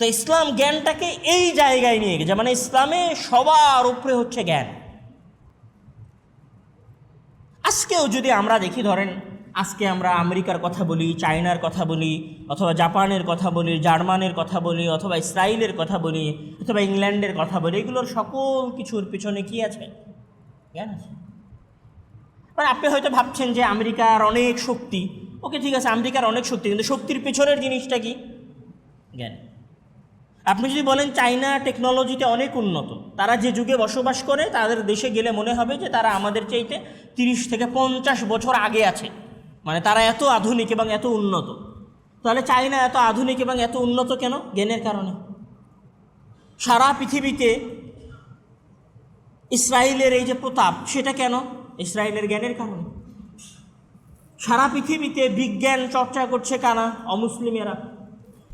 তো ইসলাম জ্ঞানটাকে এই জায়গায় নিয়ে গেছে, মানে ইসলামে সবার উপরে হচ্ছে জ্ঞান। আজকেও যদি আমরা দেখি, ধরেন আজকে আমরা আমেরিকার কথা বলি, চায়নার কথা বলি, অথবা জাপানের কথা বলি, জার্মানের কথা বলি, অথবা ইসরায়েলের কথা বলি, অথবা ইংল্যান্ডের কথা বলি, এগুলোর সকল কিছুর পিছনে কি আছে? জ্ঞান আছে। মানে আপনি হয়তো ভাবছেন যে আমেরিকার অনেক শক্তি, ওকে ঠিক আছে, আমেরিকার অনেক শক্তি, কিন্তু শক্তির পেছনের জিনিসটা কি? জ্ঞান। আপনি যদি বলেন চায়না টেকনোলজিতে অনেক উন্নত, তারা যে যুগে বসবাস করে তাদের দেশে গেলে মনে হবে যে তারা আমাদের চাইতে 30 থেকে 50 বছর আগে আছে, মানে তারা এত আধুনিক এবং এত উন্নত। তাহলে চায়না এত আধুনিক এবং এত উন্নত কেন? জ্ঞানের কারণে। সারা পৃথিবীতে ইসরায়েলের এই যে প্রতাপ, সেটা কেন? ইসরায়েলের জ্ঞানের কারণে। সারা পৃথিবীতে বিজ্ঞান চর্চা করছে কারা? অমুসলিমেরা।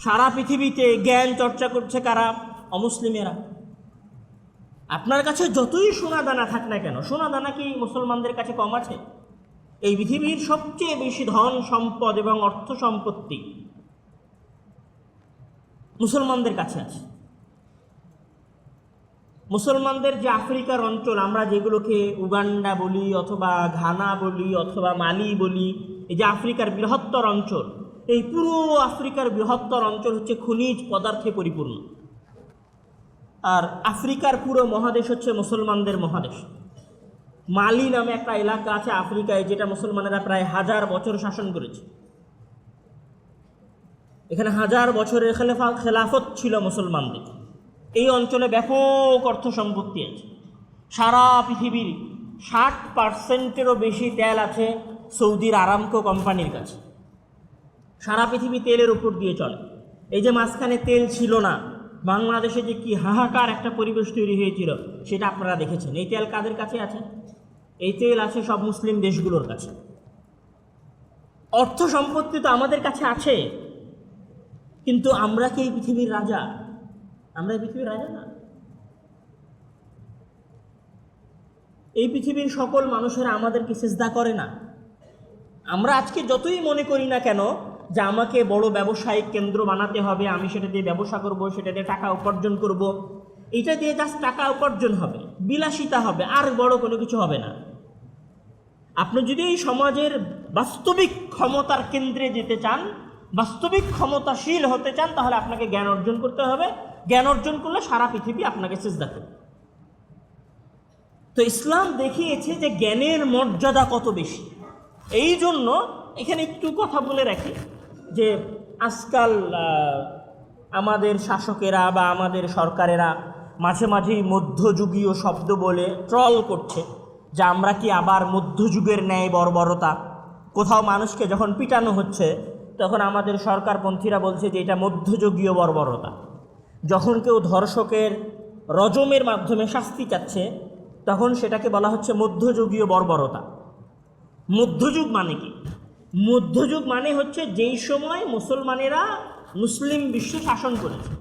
সারা পৃথিবীতে জ্ঞান চর্চা করছে কারা? অমুসলিমেরা। আপনার কাছে যতই সোনা দানা থাক না কেন, সোনা দানা কি মুসলমানদের কাছে কম আছে? এই পৃথিবীর সবচেয়ে বেশি ধন সম্পদ এবং অর্থ সম্পত্তি মুসলমানদের কাছে আছে। মুসলমানদের যে আফ্রিকার অঞ্চল, আমরা যেগুলোকে উগান্ডা বলি, অথবা ঘানা বলি, অথবা মালি বলি, এই যে আফ্রিকার বৃহত্তর অঞ্চল, এই পুরো আফ্রিকার বৃহত্তর অঞ্চল হচ্ছে খনিজ পদার্থে পরিপূর্ণ। আর আফ্রিকার পুরো মহাদেশ হচ্ছে মুসলমানদের মহাদেশ। মালি নামে একটা এলাকা আছে আফ্রিকায়, যেটা মুসলমানেরা প্রায় 1000 বছর শাসন করেছে। এখানে 1000 বছরের খেলাফত ছিল মুসলমানদের। এই অঞ্চলে ব্যাপক অর্থ সম্পত্তি আছে। সারা পৃথিবীর 60%-এরও বেশি তেল আছে সৌদির আরামকো কোম্পানির কাছে। সারা পৃথিবী তেলের উপর দিয়ে চলে। এই যে মাঝখানে তেল ছিল না, বাংলাদেশে যে কি হাহাকার একটা পরিবেশ তৈরি হয়েছিল, সেটা আপনারা দেখেছেন। এই তেল কাদের কাছে আছে? এই তেল আছে সব মুসলিম দেশগুলোর কাছে। অর্থ সম্পত্তি তো আমাদের কাছে আছে, কিন্তু আমরা কি এই পৃথিবীর রাজা? আমরা এই পৃথিবীর রাজা না। এই পৃথিবীর সকল মানুষেরা আমাদেরকে সিজদা করে না। আমরা আজকে যতই মনে করি না কেন যে আমাকে বড় ব্যবসায়িক কেন্দ্র বানাতে হবে, আমি সেটা দিয়ে ব্যবসা করব, সেটা দিয়ে টাকা উপার্জন করব, এটা দিয়ে জাস্ট টাকা উপার্জন হবে, বিলাসিতা হবে, আর বড় কোনো কিছু হবে না। আপনি যদি এই সমাজের বাস্তবিক ক্ষমতার কেন্দ্রে যেতে চান, বাস্তবিক ক্ষমতাশীল হতে চান, তাহলে আপনাকে জ্ঞান অর্জন করতে হবে। জ্ঞান অর্জন করলে সারা পৃথিবী আপনাকে সিজদা করবে। তো ইসলাম দেখিয়েছে যে জ্ঞানের মর্যাদা কত বেশি। এই জন্য এখানে একটু কথা বলে রাখি যে আজকাল আমাদের শাসকেরা বা আমাদের সরকারেরা মাঝে মাঝেই মধ্যযুগীয় শব্দ বলে ট্রল করছে যে আমরা কি আবার মধ্যযুগের ন্যায় বর্বরতা। কোথাও মানুষকে যখন পিটানো হচ্ছে, তখন আমাদের সরকারপন্থীরা বলছে যে এটা মধ্যযুগীয় বর্বরতা। যখন কেউ ধর্ষকের রজমের মাধ্যমে শাস্তি চাচ্ছে, তখন সেটাকে বলা হচ্ছে মধ্যযুগীয় বর্বরতা। মধ্যযুগ মানে কি? মধ্যযুগ মানে হচ্ছে যেই সময় মুসলমানেরা মুসলিম বিশ্বে শাসন করেছে।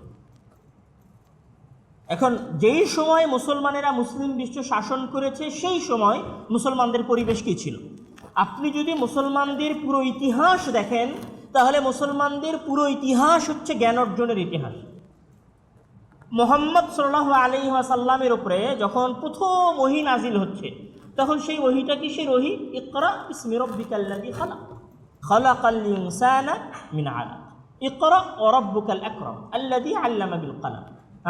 এখন যেই সময় মুসলমানেরা মুসলিম বিশ্ব শাসন করেছে, সেই সময় মুসলমানদের পরিবেশ কী ছিল? আপনি যদি মুসলমানদের পুরো ইতিহাস দেখেন, তাহলে মুসলমানদের পুরো ইতিহাস হচ্ছে জ্ঞান অর্জনের ইতিহাস। মুহাম্মদ সাল্লাল্লাহু আলাইহি ওয়াসাল্লামের উপরে যখন প্রথম ওহী নাজিল হচ্ছে, তখন সেই ওহীটা কিসের ওহী? ইকরা বিসমি রাব্বিকাল্লাযী খালাক, খালাকাল ইনসানা মিন আলাক, ইকরা ওয়া রাব্বুকাল আকরাম আল্লাযী আল্লামা বিল কলম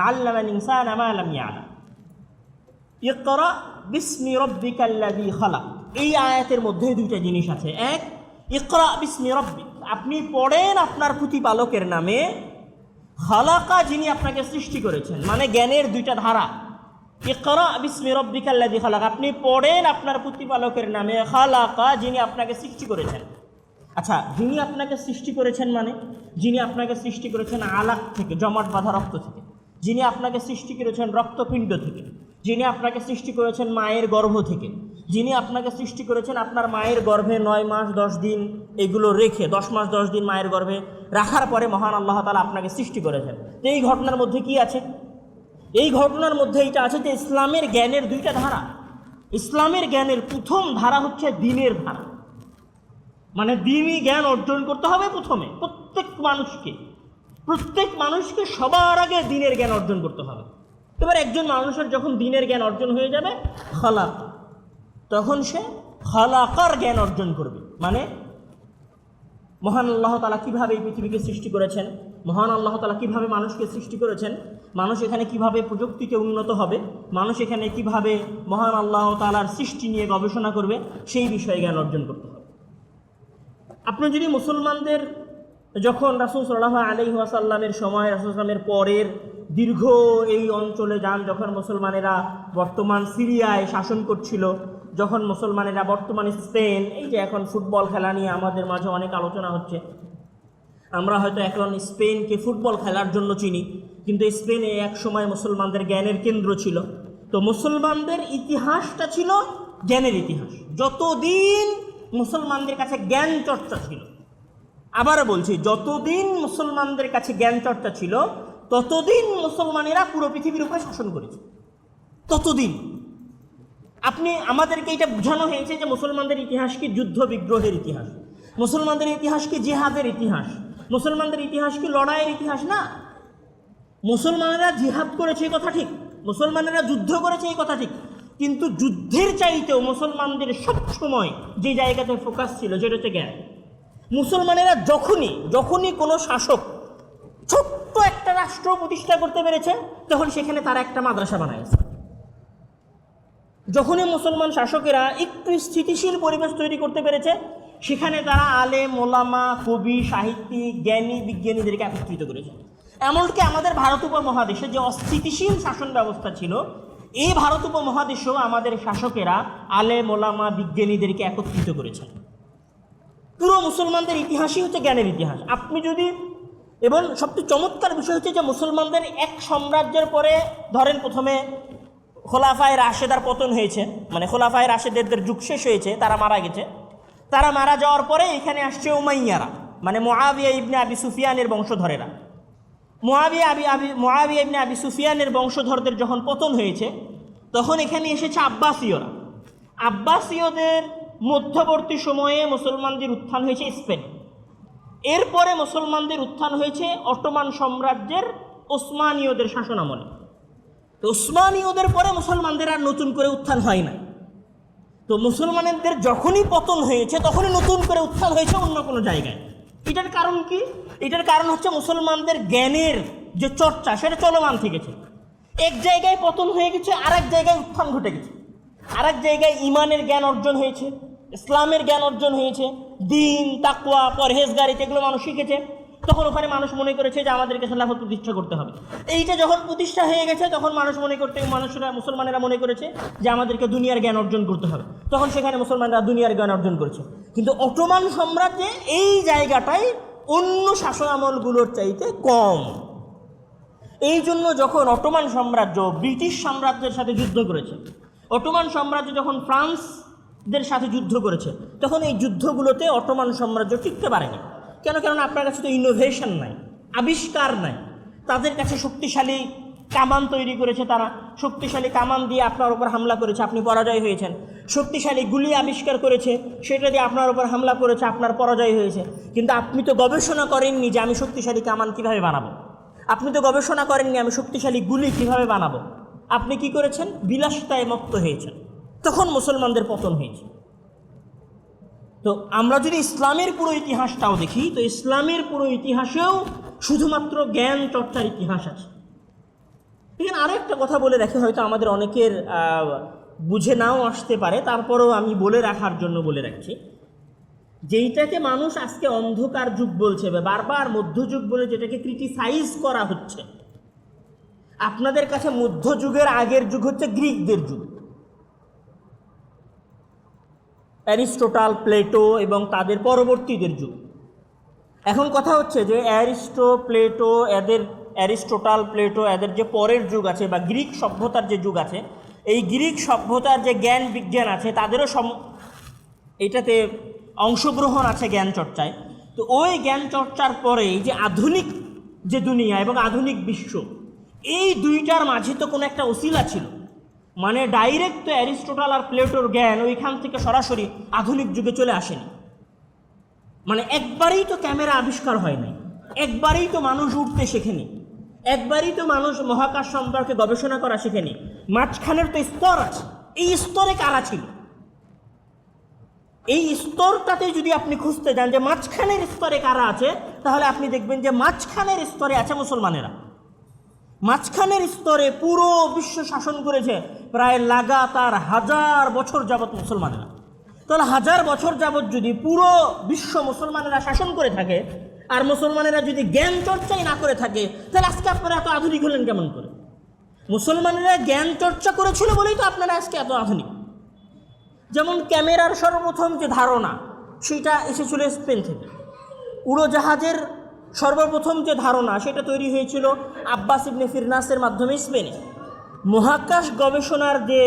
আল্লামাল ইনসানা মা লাম ইয়ালাম। ইকরা বিসমি রাব্বিকাল্লাযী খালাক, এই আয়াতের মধ্যে দুইটা জিনিস আছে। এক, ইকরা বিসমি রাব্বিক, আপনি পড়েন আপনার প্রতিপালকের নামে। খালাকা, যিনি আপনাকে সৃষ্টি করেছেন, মানে জ্ঞানের দুইটা ধারা। ইকরা বিসমি রাব্বিকাল্লাযী খালাক, আপনি পড়েন আপনার প্রতিপালকের নামে। খালাকা, যিনি আপনাকে সৃষ্টি করেছেন। আচ্ছা, যিনি আপনাকে সৃষ্টি করেছেন মানে যিনি আপনাকে সৃষ্টি করেছেন আলাক থেকে, জমাট বাঁধা রক্ত থেকে, যিনি আপনাকে সৃষ্টি করেছেন রক্তপিণ্ড থেকে, যিনি আপনাকে সৃষ্টি করেছেন মায়ের গর্ভ থেকে, যিনি আপনাকে সৃষ্টি করেছেন আপনার মায়ের গর্ভে 9 মাস 10 দিন এগুলো রেখে, 10 মাস 10 দিন মায়ের গর্ভে রাখার পরে মহান আল্লাহ তাআলা আপনাকে সৃষ্টি করেছেন। তো এই ঘটনার মধ্যে কি আছে? এই ঘটনার মধ্যে এটা আছে যে ইসলামের জ্ঞানের দুইটা ধারা। ইসলামের জ্ঞানের প্রথম ধারা হচ্ছে দ্বীনের ধারা, মানে দ্বীনি জ্ঞান অর্জন করতে হবে প্রথমে প্রত্যেক মানুষকে। প্রত্যেক মানুষকে সবার আগে দ্বীনের জ্ঞান অর্জন করতে হবে। এবার একজন মানুষের যখন দ্বীনের জ্ঞান অর্জন হয়ে যাবে খালাক, তখন সে খালাকার জ্ঞান অর্জন করবে। মানে মহান আল্লাহ তাআলা কীভাবে এই পৃথিবীকে সৃষ্টি করেছেন, মহান আল্লাহ তাআলা কীভাবে মানুষকে সৃষ্টি করেছেন, মানুষ এখানে কিভাবে প্রযুক্তিতে উন্নত হবে, মানুষ এখানে কিভাবে মহান আল্লাহ তাআলার সৃষ্টি নিয়ে গবেষণা করবে, সেই বিষয়ে জ্ঞান অর্জন করতে হবে। আপনি যদি মুসলমানদের যখন রাসূল সাল্লাল্লাহু আলাইহি ওয়াসাল্লামের সময়, রাসূল সাল্লামের পরের দীর্ঘ এই অঞ্চলে যান, যখন মুসলমানেরা বর্তমান সিরিয়ায় শাসন করছিল, যখন মুসলমানেরা বর্তমান স্পেন, এই যে এখন ফুটবল খেলা নিয়ে আমাদের মাঝে অনেক আলোচনা হচ্ছে, আমরা হয়তো এখন স্পেনকে ফুটবল খেলার জন্য চিনি, কিন্তু স্পেনে এক সময় মুসলমানদের জ্ঞানের কেন্দ্র ছিল। তো মুসলমানদের ইতিহাসটা ছিল জ্ঞানের ইতিহাস। যতদিন মুসলমানদের কাছে জ্ঞান চর্চা ছিল, আবারও বলছি, যতদিন মুসলমানদের কাছে জ্ঞান চর্চা ছিল, ততদিন মুসলমানেরা পুরো পৃথিবীর উপরে শাসন করেছে। ততদিন আমাদেরকে এটা বোঝানো হয়েছে যে মুসলমানদের ইতিহাস কি যুদ্ধ বিগ্রহের ইতিহাস, মুসলমানদের ইতিহাস কি জিহাদের ইতিহাস, মুসলমানদের ইতিহাস কি লড়াইয়ের ইতিহাস না। মুসলমানেরা জিহাদ করেছে এই কথা ঠিক, মুসলমানেরা যুদ্ধ করেছে এই কথা ঠিক, কিন্তু যুদ্ধের চাইতেও মুসলমানদের সবসময় যে জায়গাতে ফোকাস ছিল সেটা হচ্ছে জ্ঞান। মুসলমানেরা যখনই কোনো শাসক ছোট্ট একটা রাষ্ট্র প্রতিষ্ঠা করতে পেরেছে, তখন সেখানে তারা একটা মাদ্রাসা বানাইছে। যখনই মুসলমান শাসকেরা একটু স্থিতিশীল পরিবেশ তৈরি করতে পেরেছে, সেখানে তারা আলেম, ওলামা, কবি, সাহিত্যিক, জ্ঞানী, বিজ্ঞানীদেরকে একত্রিত করেছে। এমনকি আমাদের ভারত উপমহাদেশে যে অস্থিতিশীল শাসন ব্যবস্থা ছিল, এই ভারত উপমহাদেশেও আমাদের শাসকেরা আলেম, ওলামা, বিজ্ঞানীদেরকে একত্রিত করেছেন। পুরো মুসলমানদের ইতিহাসই হচ্ছে জ্ঞানের ইতিহাস। আপনি যদি, এবং সবচেয়ে চমৎকার বিষয় হচ্ছে যে মুসলমানদের এক সাম্রাজ্যের পরে, ধরেন প্রথমে খোলাফায়ে রাশেদার পতন হয়েছে, মানে খোলাফায়ে রাশেদদের যুগ শেষ হয়েছে, তারা মারা গেছে। তারা মারা যাওয়ার পরে এখানে আসছে উমাইয়ারা, মানে মুআবিয়া ইবনে আবি সুফিয়ানের বংশধরেরা। মুআবিয়া ইবনে আবি সুফিয়ানের বংশধরদের যখন পতন হয়েছে, তখন এখানে এসেছে আব্বাসীয়রা। আব্বাসীয়দের মধ্যবর্তী সময়ে মুসলমানদের উত্থান হয়েছে স্পেন। এরপরে মুসলমানদের উত্থান হয়েছে অটোমান সাম্রাজ্যের ওসমানীয়দের শাসনামলে। তো ওসমানীয়দের পরে মুসলমানদের আর নতুন করে উত্থান হয় না। তো মুসলমানদের যখনই পতন হয়েছে, তখনই নতুন করে উত্থান হয়েছে অন্য কোনো জায়গায়। এটার কারণ কি? এটার কারণ হচ্ছে মুসলমানদের জ্ঞানের যে চর্চা, সেটা চলমান থেকেছে। এক জায়গায় পতন হয়ে গেছে, আর এক জায়গায় উত্থান ঘটে গেছে। আর এক জায়গায় ইমানের জ্ঞান অর্জন হয়েছে, ইসলামের জ্ঞান অর্জন হয়েছে, দিন, তাকওয়া, পরহেজগারিতা, এগুলো মানুষ শিখেছে। তখন ওখানে মানুষ মনে করেছে যে আমাদেরকে খেলাফত প্রতিষ্ঠা করতে হবে। এইটা যখন প্রতিষ্ঠা হয়ে গেছে, তখন মুসলমানেরা মনে করেছে যে আমাদেরকে দুনিয়ার জ্ঞান অর্জন করতে হবে। তখন সেখানে মুসলমানরা দুনিয়ার জ্ঞান অর্জন করেছে। কিন্তু অটোমান সাম্রাজ্যে এই জায়গাটাই অন্য শাসন আমলগুলোর চাইতে কম। এই জন্য যখন অটোমান সাম্রাজ্য ব্রিটিশ সাম্রাজ্যের সাথে যুদ্ধ করেছে, অটোমান সাম্রাজ্য যখন ফ্রান্সদের সাথে যুদ্ধ করেছে, তখন এই যুদ্ধগুলোতে অটোমান সাম্রাজ্য টিকতে পারেনি। কেন? আপনার কাছে তো ইনোভেশন নাই, আবিষ্কার নাই। তাদের কাছে শক্তিশালী কামান তৈরি করেছে, তারা শক্তিশালী কামান দিয়ে আপনার উপর হামলা করেছে, আপনি পরাজয় হয়েছেন। শক্তিশালী গুলি আবিষ্কার করেছে, সেটা দিয়ে আপনার উপর হামলা করেছে, আপনার পরাজয় হয়েছে। কিন্তু আপনি তো গবেষণা করেননি যে আমি শক্তিশালী কামান কীভাবে বানাবো, আপনি তো গবেষণা করেননি আমি শক্তিশালী গুলি কীভাবে বানাবো। আপনি কি করেছেন? বিলাসিতায় মত্ত হয়েছেন। তখন মুসলমানদের পতন হয়েছে। তো আমরা যদি ইসলামের পুরো ইতিহাসটাও দেখি, তো ইসলামের পুরো ইতিহাসেও শুধুমাত্র জ্ঞান চর্চার ইতিহাস আছে। এখানে আরও একটা কথা বলে রাখি, হয়তো আমাদের অনেকের বুঝে নাও আসতে পারে, তারপরেও আমি বলে রাখার জন্য বলে রাখছি। যেইটাকে মানুষ আজকে অন্ধকার যুগ বলছে বা বারবার মধ্যযুগ বলে যেটাকে ক্রিটিসাইজ করা হচ্ছে, আপনাদের কাছে মধ্যযুগের আগের যুগ হচ্ছে গ্রিকদের যুগ, অ্যারিস্টোটল, প্লেটো এবং তাদের পরবর্তীদের যুগ। এখন কথা হচ্ছে যে অ্যারিস্টোটল, প্লেটো এদের যে পরের যুগ আছে বা গ্রিক সভ্যতার যে যুগ আছে, এই গ্রিক সভ্যতার যে জ্ঞান বিজ্ঞান আছে, তাদেরও এইটাতে অংশগ্রহণ আছে জ্ঞান চর্চায়। তো ওই জ্ঞান চর্চার পরে এই যে আধুনিক যে দুনিয়া এবং আধুনিক বিশ্ব, এই দুইটার মাঝে তো কোনো একটা ওসিলা ছিল। মানে ডাইরেক্ট তো অ্যারিস্টোটল আর প্লেটোর জ্ঞান ওইখান থেকে সরাসরি আধুনিক যুগে চলে আসেনি। মানে একবারেই তো ক্যামেরা আবিষ্কার হয় নাই, একবারেই তো মানুষ উঠতে শেখেনি, একবারই তো মানুষ মহাকাশ সম্পর্কে গবেষণা করা শেখেনি। মাঝখানের তো স্তর আছে, এই স্তরে কারা ছিল? এই স্তরটাতে যদি আপনি খুঁজতে যান যে মাঝখানের স্তরে কারা আছে, তাহলে আপনি দেখবেন যে মাঝখানের স্তরে আছে মুসলমানেরা। মাঝখানের স্তরে পুরো বিশ্ব শাসন করেছে প্রায় লাগাতার 1000 বছর যাবৎ মুসলমানেরা। তাহলে 1000 বছর যাবৎ যদি পুরো বিশ্ব মুসলমানেরা শাসন করে থাকে, আর মুসলমানেরা যদি জ্ঞান চর্চাই না করে থাকে, তাহলে আজকে আপনারা এত আধুনিক হলেন কেমন করে? মুসলমানেরা জ্ঞান চর্চা করেছিল বলেই তো আপনারা আজকে এত আধুনিক। যেমন ক্যামেরার সর্বপ্রথম যে ধারণা, সেটা এসেছিল স্পেন থেকে। উড়োজাহাজের সর্বপ্রথম যে ধারণা, সেটা তৈরি হয়েছিল আব্বাস ইবনে ফিরনাসের মাধ্যমে স্পেনে। মহাকাশ গবেষণার যে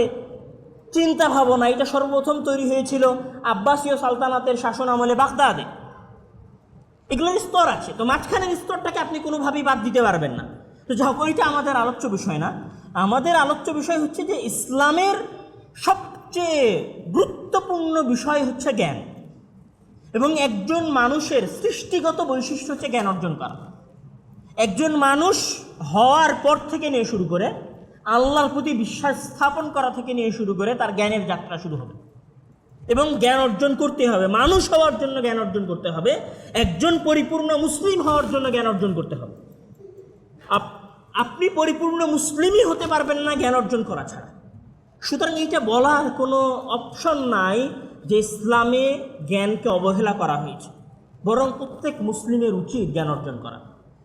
চিন্তা ভাবনা, এটা সর্বপ্রথম তৈরি হয়েছিল আব্বাসীয় সালতানাতের শাসন আমলে বাগদাদে। এগুলোর স্তর আছে, তো মাঝখানের স্তরটাকে আপনি কোনোভাবেই বাদ দিতে পারবেন না। তো যাই হোক, ওইটা আমাদের আলোচ্য বিষয় না। আমাদের আলোচ্য বিষয় হচ্ছে যে ইসলামের সবচেয়ে গুরুত্বপূর্ণ বিষয় হচ্ছে জ্ঞান, এবং একজন মানুষের সৃষ্টিগত বৈশিষ্ট্য হচ্ছে জ্ঞান অর্জন করা। একজন মানুষ হওয়ার পর থেকে নিয়ে শুরু করে, আল্লাহর প্রতি বিশ্বাস স্থাপন করা থেকে নিয়ে শুরু করে তার জ্ঞানের যাত্রা শুরু হবে, এবং জ্ঞান অর্জন করতে হবে। মানুষ হওয়ার জন্য জ্ঞান অর্জন করতে হবে, একজন পরিপূর্ণ মুসলিম হওয়ার জন্য জ্ঞান অর্জন করতে হবে। আপনি পরিপূর্ণ মুসলিমই হতে পারবেন না জ্ঞান অর্জন করা ছাড়া। সুতরাং এইটা বলার কোনো অপশন নাই যে ইসলামে জ্ঞানকে অবহেলা করা হয়েছে, বরং প্রত্যেক মুসলিমের উচিত জ্ঞান অর্জন করা।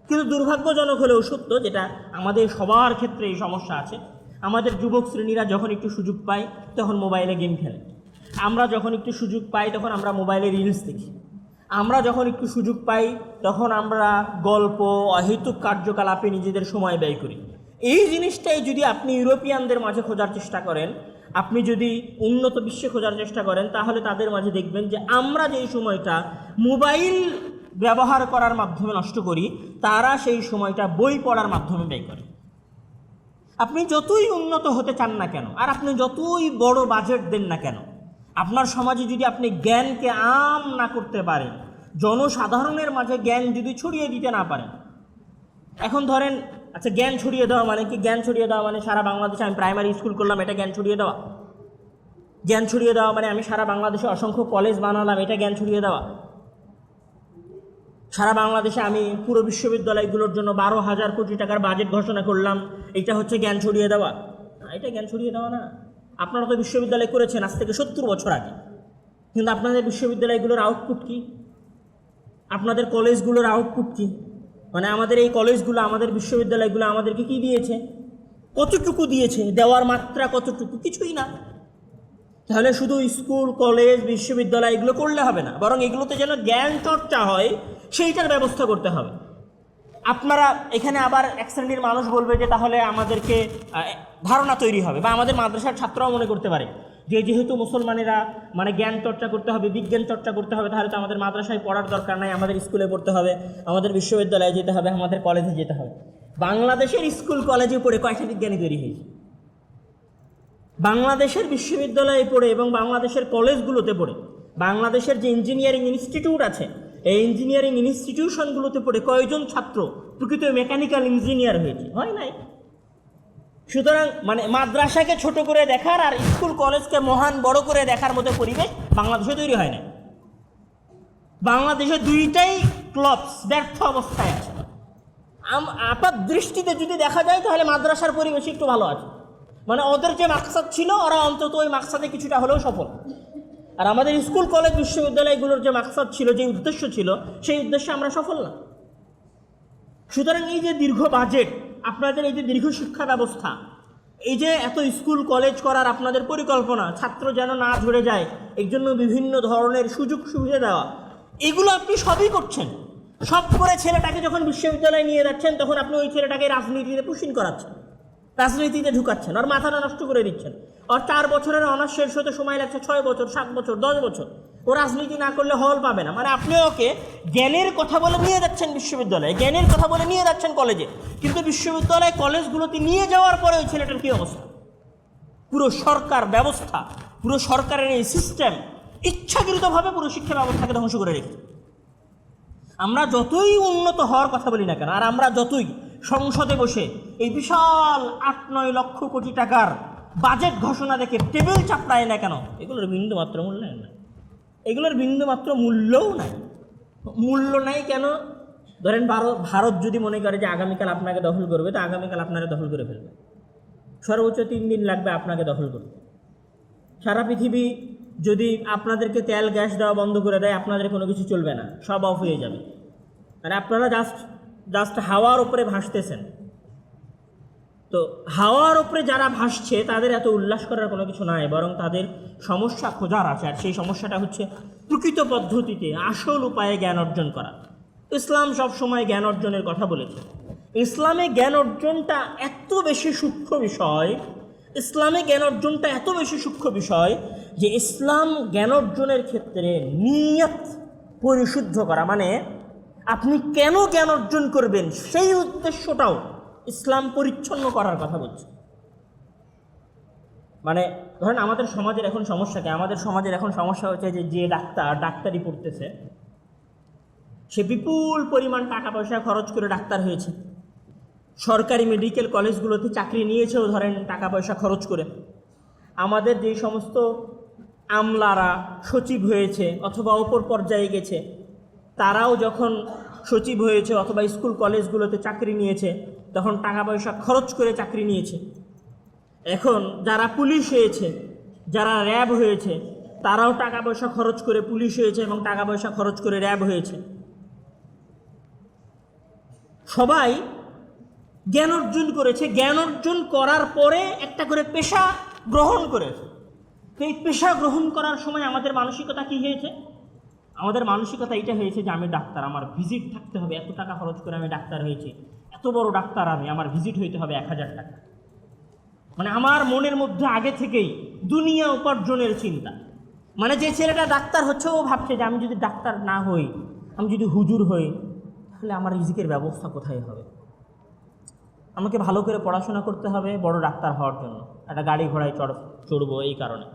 কিন্তু দুর্ভাগ্যজনক হলেও সত্য, যেটা আমাদের সবার ক্ষেত্রে এই সমস্যা আছে, আমাদের যুবক শ্রেণীরা যখন একটু সুযোগ পায় তখন মোবাইলে গেম খেলে, আমরা যখন একটু সুযোগ পাই তখন আমরা মোবাইলে রিলস দেখি, আমরা যখন একটু সুযোগ পাই তখন আমরা গল্প, অহেতুক কার্যকলাপে নিজেদের সময় ব্যয় করি। এই জিনিসটাই যদি আপনি ইউরোপিয়ানদের মাঝে খোঁজার চেষ্টা করেন, আপনি যদি উন্নত বিশ্বে খোঁজার চেষ্টা করেন, তাহলে তাদের মাঝে দেখবেন যে আমরা যেই সময়টা মোবাইল ব্যবহার করার মাধ্যমে নষ্ট করি, তারা সেই সময়টা বই পড়ার মাধ্যমে ব্যয় করে। আপনি যতই উন্নত হতে চান না কেন, আর আপনি যতই বড় বাজেট দেন না কেন, আপনার সমাজে যদি আপনি জ্ঞানকে আম না করতে পারেন, জনসাধারণের মাঝে জ্ঞান যদি ছড়িয়ে দিতে না পারেন, এখন ধরেন, আচ্ছা জ্ঞান ছড়িয়ে দেওয়া মানে কি? জ্ঞান ছড়িয়ে দেওয়া মানে সারা বাংলাদেশে আমি প্রাইমারি স্কুল করলাম, এটা জ্ঞান ছড়িয়ে দেওয়া? জ্ঞান ছড়িয়ে দেওয়া মানে আমি সারা বাংলাদেশে অসংখ্য কলেজ বানালাম, এটা জ্ঞান ছড়িয়ে দেওয়া? সারা বাংলাদেশে আমি পুরো বিশ্ববিদ্যালয়গুলোর জন্য 12,000 কোটি টাকার বাজেট ঘোষণা করলাম, এটা হচ্ছে জ্ঞান ছড়িয়ে দেওয়া? এটা জ্ঞান ছড়িয়ে দেওয়া না। আপনারা তো বিশ্ববিদ্যালয় করেছেন আজ থেকে 70 বছর আগে, কিন্তু আপনাদের বিশ্ববিদ্যালয়গুলোর আউটপুট কি? আপনাদের কলেজগুলোর আউটপুট কি? মানে আমাদের এই কলেজগুলো, আমাদের বিশ্ববিদ্যালয়গুলো আমাদেরকে কি দিয়েছে? কতটুকু দিয়েছে? দেওয়ার মাত্রা কতটুকু? কিছুই না। তাহলে শুধু স্কুল, কলেজ, বিশ্ববিদ্যালয় এগুলো করলে হবে না, বরং এগুলোতে যেন জ্ঞান চর্চা হয় সেইটার ব্যবস্থা করতে হবে। আপনারা এখানে আবার এক শ্রেণীর মানুষ বলবে যে তাহলে আমাদেরকে ধারণা তৈরি হবে, বা আমাদের মাদ্রাসার ছাত্ররাও মনে করতে পারে যে যেহেতু মুসলমানেরা মানে জ্ঞান চর্চা করতে হবে, বিজ্ঞান চর্চা করতে হবে, তাহলে তো আমাদের মাদ্রাসায় পড়ার দরকার নাই, আমাদের স্কুলে পড়তে হবে, আমাদের বিশ্ববিদ্যালয়ে যেতে হবে, আমাদের কলেজে যেতে হবে। বাংলাদেশের স্কুল কলেজে পড়ে কয়টা বিজ্ঞানী তৈরি হয়েছে? বাংলাদেশের বিশ্ববিদ্যালয়ে পড়ে এবং বাংলাদেশের কলেজগুলোতে পড়ে, বাংলাদেশের যে ইঞ্জিনিয়ারিং ইনস্টিটিউট আছে, এই ইঞ্জিনিয়ারিং ইনস্টিটিউশনগুলোতে পড়ে কয়জন ছাত্র প্রকৃত মেকানিক্যাল ইঞ্জিনিয়ার হয়েছে? হয় নাই। সুতরাং মানে মাদ্রাসাকে ছোট করে দেখার আর স্কুল কলেজকে মহান বড় করে দেখার মতো পরিবেশ বাংলাদেশে তৈরি হয় না। বাংলাদেশে দুইটাই ক্লপস, ব্যর্থ অবস্থায় আছে। আপাত দৃষ্টিতে যদি দেখা যায় তাহলে মাদ্রাসার পরিবেশ একটু ভালো আছে, মানে ওদের যে মাকসাদ ছিল ওরা অন্তত ওই মাকসাদে কিছুটা হলেও সফল। আর আমাদের স্কুল কলেজ বিশ্ববিদ্যালয়গুলোর যে মাকসাদ ছিল, যে উদ্দেশ্য ছিল, সেই উদ্দেশ্যে আমরা সফল না। সুতরাং এই যে দীর্ঘ বাজেট, আপনাদের এই যে দীর্ঘ শিক্ষা ব্যবস্থা, এই যে এত স্কুল কলেজ করার আপনাদের পরিকল্পনা, ছাত্র যেন না ঝরে যায় এই জন্য বিভিন্ন ধরনের সুযোগ সুবিধা দেওয়া, এগুলো আপনি সবই করছেন। সব করে ছেলেটাকে যখন বিশ্ববিদ্যালয়ে নিয়ে যাচ্ছেন, তখন আপনি ওই ছেলেটাকে রাজনীতিতে পুশিং করাচ্ছেন, রাজনীতিতে ঢুকাচ্ছেন, আর মাথাটা নষ্ট করে দিচ্ছেন। আর 4 বছরের অনার্স শেষ হতে সময় লাগছে 6 বছর, 7 বছর, 10 বছর। ও রাজনীতি না করলে হল পাবে না। মানে আপনি ওকে জ্ঞানের কথা বলে নিয়ে যাচ্ছেন বিশ্ববিদ্যালয়ে, জ্ঞানের কথা বলে নিয়ে যাচ্ছেন কলেজে, কিন্তু বিশ্ববিদ্যালয় কলেজগুলোতে নিয়ে যাওয়ার পরে ওই ছেলেটার কী অবস্থা? পুরো সরকার ব্যবস্থা, পুরো সরকারের এই সিস্টেম ইচ্ছাকৃতভাবে পুরো শিক্ষা ব্যবস্থাকে ধ্বংস করে রেখেছে। আমরা যতই উন্নত হওয়ার কথা বলি না কেন, আর আমরা যতই সংসদে বসে এই বিশাল 8-9 লক্ষ কোটি টাকার বাজেট ঘোষণা দেখে টেবিল চাপড়ায় না কেন, এগুলোর বিন্দুমাত্র মূল্যায়ন নাই, এগুলোর বিন্দুমাত্র মূল্যও নাই। মূল্য নাই কেন? ধরেন ভারত যদি মনে করে যে আগামীকাল আপনাকে দখল করবে, তো আগামীকাল আপনারা দখল করে ফেলবে, সর্বোচ্চ 3 দিন লাগবে আপনাকে দখল করতে। সারা পৃথিবী যদি আপনাদেরকে তেল গ্যাস দেওয়া বন্ধ করে দেয়, আপনাদের কোনো কিছু চলবে না, সব অফ হয়ে যাবে। আর আপনারা জাস্ট হাওয়ার উপরে ভাসতেছেন। তো হাওয়ার উপরে যারা ভাসছে তাদের এত উল্লাস করার কোনো কিছু নাই, বরং তাদের সমস্যা খোঁজার আছে। আর সেই সমস্যাটা হচ্ছে প্রকৃত পদ্ধতিতে আসল উপায়ে জ্ঞান অর্জন করা। ইসলাম সবসময় জ্ঞান অর্জনের কথা বলেছে। ইসলামে জ্ঞান অর্জনটা এত বেশি সূক্ষ্ম বিষয়, ইসলামে জ্ঞান অর্জনটা এত বেশি সূক্ষ্ম বিষয় যে ইসলাম জ্ঞান অর্জনের ক্ষেত্রে নিয়ত পরিশুদ্ধ করা, মানে আপনি কেন জ্ঞান অর্জন করবেন সেই উদ্দেশ্যটাও ইসলাম পরিচ্ছন্ন করার কথা বলছে। মানে ধরেন আমাদের সমাজের এখন সমস্যা কি? আমাদের সমাজের এখন সমস্যা হচ্ছে যে ডাক্তারি পড়তেছে, সে বিপুল পরিমাণ টাকা পয়সা খরচ করে ডাক্তার হয়েছে, সরকারি মেডিকেল কলেজগুলোতে চাকরি নিয়েছেও ধরেন টাকা পয়সা খরচ করে। আমাদের যে সমস্ত আমলারা সচিব হয়েছে অথবা অপর পর্যায়ে গেছে, তারাও যখন সচিব হয়েছে অথবা স্কুল কলেজগুলোতে চাকরি নিয়েছে তখন টাকা পয়সা খরচ করে চাকরি নিয়েছে। এখন যারা পুলিশ হয়েছে, যারা র্যাব হয়েছে, তারাও টাকা পয়সা খরচ করে পুলিশ হয়েছে এবং টাকা পয়সা খরচ করে র্যাব হয়েছে। সবাই জ্ঞান অর্জন করেছে, জ্ঞান অর্জন করার পরে একটা করে পেশা গ্রহণ করেছে। তো এই পেশা গ্রহণ করার সময় আমাদের মানসিকতা কী হয়েছে? আমাদের মানসিকতা এটা হয়েছে যে আমি ডাক্তার, আমার ভিজিট থাকতে হবে, এত টাকা খরচ করে আমি ডাক্তার হয়েছি, এত বড় ডাক্তার আমি, আমার ভিজিট হইতে হবে 1000 টাকা। মানে আমার মনের মধ্যে আগে থেকেই দুনিয়া উপার্জনের চিন্তা। মানে যে ছেলেটা ডাক্তার হচ্ছে ও ভাবছে যে আমি যদি ডাক্তার না হই, আমি যদি হুজুর হই, তাহলে আমার রিজিকের ব্যবস্থা কোথায় হবে? আমাকে ভালো করে পড়াশোনা করতে হবে বড় ডাক্তার হওয়ার জন্য, একটা গাড়ি ঘোড়ায় চড়বো এই কারণে।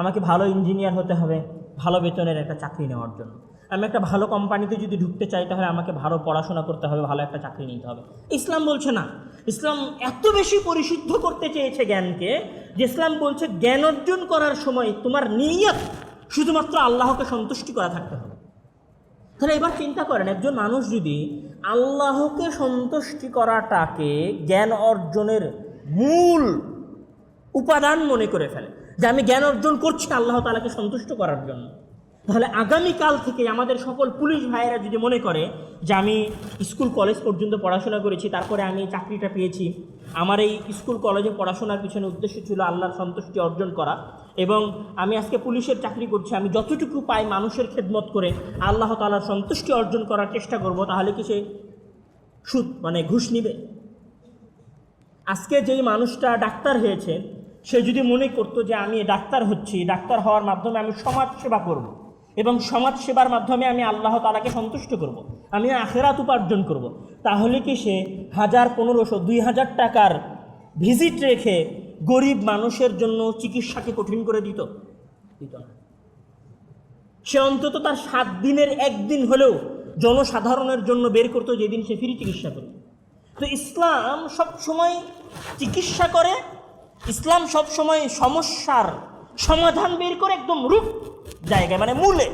আমাকে ভালো ইঞ্জিনিয়ার হতে হবে ভালো বেতনের একটা চাকরি নেওয়ার জন্য। আমি একটা ভালো কোম্পানিতে যদি ঢুকতে চাই তাহলে আমাকে ভালো পড়াশোনা করতে হবে, ভালো একটা চাকরি নিতে হবে। ইসলাম বলছে না। ইসলাম এত বেশি পরিশুদ্ধ করতে চেয়েছে জ্ঞানকে যে ইসলাম বলছে জ্ঞান অর্জন করার সময় তোমার নিয়ত শুধুমাত্র আল্লাহকে সন্তুষ্টি করা থাকতে হবে। তাহলে এবার চিন্তা করেন, একজন মানুষ যদি আল্লাহকে সন্তুষ্টি করাটাকে জ্ঞান অর্জনের মূল উপাদান মনে করে ফেলে, যে আমি জ্ঞান অর্জন করছি আল্লাহ তাআলাকে সন্তুষ্ট করার জন্য, তাহলে আগামীকাল থেকে আমাদের সকল পুলিশ ভাইয়েরা যদি মনে করে যে আমি স্কুল কলেজ পর্যন্ত পড়াশোনা করেছি, তারপরে আমি চাকরিটা পেয়েছি, আমার এই স্কুল কলেজে পড়াশোনার পিছনে উদ্দেশ্য ছিল আল্লাহর সন্তুষ্টি অর্জন করা, এবং আমি আজকে পুলিশের চাকরি করছি, আমি যতটুকু পাই মানুষের খেদমত করে আল্লাহ তাআলার সন্তুষ্টি অর্জন করার চেষ্টা করব, তাহলে কি সে সুদ মানে ঘুষ নিবে? আজকে যেই মানুষটা ডাক্তার হয়েছে সে যদি মনে করতো যে আমি ডাক্তার হচ্ছি, ডাক্তার হওয়ার মাধ্যমে আমি সমাজ সেবা করব এবং সমাজ সেবার মাধ্যমে আমি আল্লাহ তাআলাকে সন্তুষ্ট করব, আমি আখিরাত উপার্জন করব, তাহলে কি সে 1000, 1500, 2000 টাকার ভিজিট রেখে গরিব মানুষের জন্য চিকিৎসাকে কঠিন করে দিত না। সে অন্তত তার 7 দিনের 1 দিন হলেও জনসাধারণের জন্য বের করতো, যেদিন সে ফ্রি চিকিৎসা করত। তো ইসলাম সবসময় চিকিৎসা করে, ইসলাম সবসময় সমস্যার সমাধান বের করে একদম রূপ জায়গায়, মানে মূলে।